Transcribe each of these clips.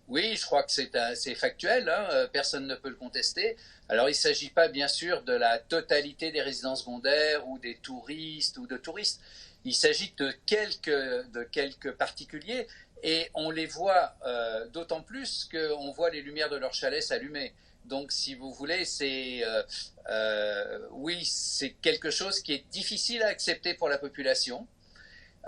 Oui, je crois que c'est factuel, hein, personne ne peut le contester. Alors, il ne s'agit pas, bien sûr, de la totalité des résidences secondaires ou des touristes ou de touristes. Il s'agit de quelques particuliers et on les voit d'autant plus qu'on voit les lumières de leur chalet s'allumer. Donc, si vous voulez, oui, c'est quelque chose qui est difficile à accepter pour la population.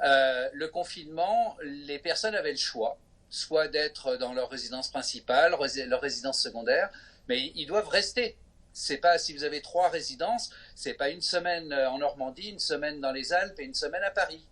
Le confinement, les personnes avaient le choix, soit d'être dans leur résidence principale, leur résidence secondaire, mais ils doivent rester. C'est pas si vous avez trois résidences, c'est pas une semaine en Normandie, une semaine dans les Alpes et une semaine à Paris.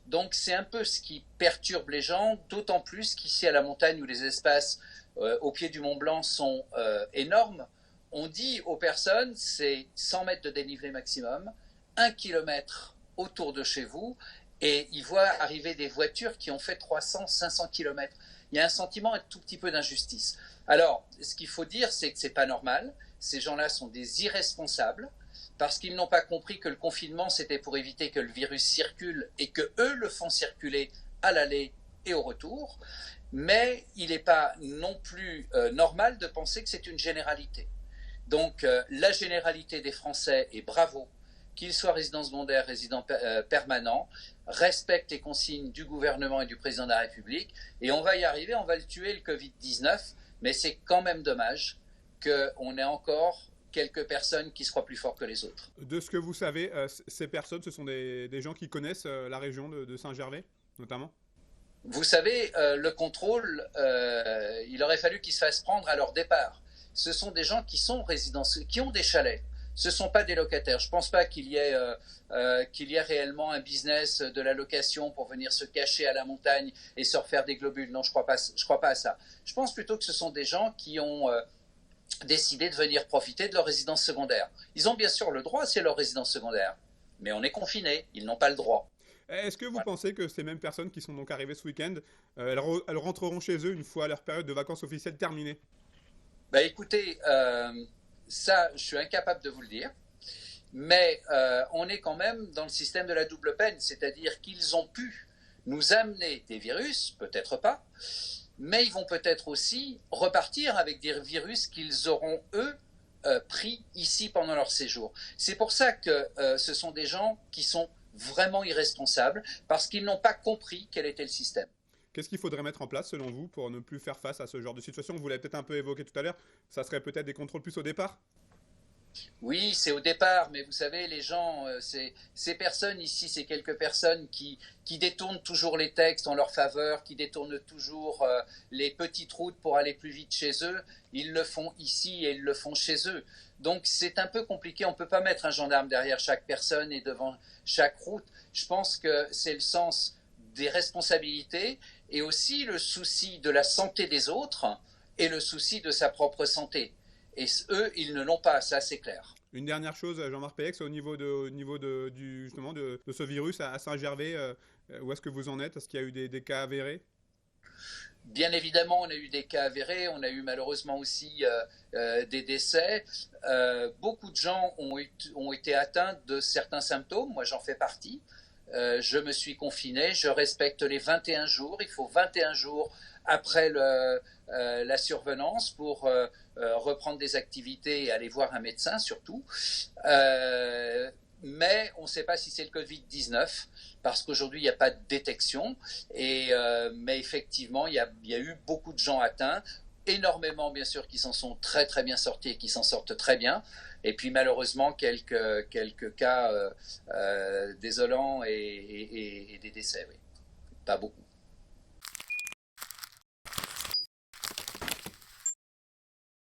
Donc c'est un peu ce qui perturbe les gens, d'autant plus qu'ici à la montagne où les espaces au pied du Mont Blanc sont énormes, on dit aux personnes c'est 100 mètres de dénivelé maximum, 1 kilomètre autour de chez vous et ils voient arriver des voitures qui ont fait 300, 500 kilomètres. Il y a un sentiment un tout petit peu d'injustice. Alors, ce qu'il faut dire, c'est que c'est pas normal. Ces gens-là sont des irresponsables parce qu'ils n'ont pas compris que le confinement, c'était pour éviter que le virus circule et que eux le font circuler à l'aller et au retour. Mais il n'est pas non plus normal de penser que c'est une généralité. Donc, la généralité des Français, et bravo, qu'ils soient résidents secondaires, résidents permanents, respectent les consignes du gouvernement et du président de la République. Et on va y arriver, on va le tuer, le Covid-19. Mais c'est quand même dommage qu'on ait encore quelques personnes qui se croient plus forts que les autres. De ce que vous savez, ces personnes, ce sont des gens qui connaissent la région de Saint-Gervais, notamment. Vous savez, le contrôle, il aurait fallu qu'ils se fassent prendre à leur départ. Ce sont des gens qui sont résidents, qui ont des chalets. Ce ne sont pas des locataires. Je ne pense pas qu'il y ait réellement un business de la location pour venir se cacher à la montagne et se refaire des globules. Non, je crois pas à ça. Je pense plutôt que ce sont des gens qui ont décidé de venir profiter de leur résidence secondaire. Ils ont bien sûr le droit, c'est leur résidence secondaire. Mais on est confinés, ils n'ont pas le droit. Est-ce que vous Voilà. pensez que ces mêmes personnes qui sont donc arrivées ce week-end, elles rentreront chez eux une fois leur période de vacances officielles terminée? Bah écoutez, ça, je suis incapable de vous le dire. Mais on est quand même dans le système de la double peine, c'est-à-dire qu'ils ont pu nous amener des virus, peut-être pas, mais ils vont peut-être aussi repartir avec des virus qu'ils auront, eux, pris ici pendant leur séjour. C'est pour ça que ce sont des gens qui sont vraiment irresponsables, parce qu'ils n'ont pas compris quel était le système. Qu'est-ce qu'il faudrait mettre en place selon vous pour ne plus faire face à ce genre de situation? Vous l'avez peut-être un peu évoqué tout à l'heure, ça serait peut-être des contrôles plus au départ? Oui, c'est au départ, mais vous savez, les gens, ces personnes ici, ces quelques personnes qui détournent toujours les textes en leur faveur, qui détournent toujours les petites routes pour aller plus vite chez eux, ils le font ici et ils le font chez eux. Donc c'est un peu compliqué, on ne peut pas mettre un gendarme derrière chaque personne et devant chaque route. Je pense que c'est le sens des responsabilités et aussi le souci de la santé des autres et le souci de sa propre santé. Et eux, ils ne l'ont pas, ça c'est clair. Une dernière chose, Jean-Marc Pélex, justement de ce virus à Saint-Gervais, où est-ce que vous en êtes? Est-ce qu'il y a eu des cas avérés? Bien évidemment, on a eu des cas avérés, on a eu malheureusement aussi des décès. Beaucoup de gens ont été atteints de certains symptômes, moi j'en fais partie. Je me suis confiné, je respecte les 21 jours, il faut 21 jours après la survenance pour reprendre des activités et aller voir un médecin surtout. Mais on ne sait pas si c'est le Covid-19 parce qu'aujourd'hui il n'y a pas de détection. Mais effectivement, il y a eu beaucoup de gens atteints, énormément bien sûr qui s'en sont très très bien sortis et qui s'en sortent très bien. Et puis malheureusement quelques cas désolants et des décès, oui. Pas beaucoup.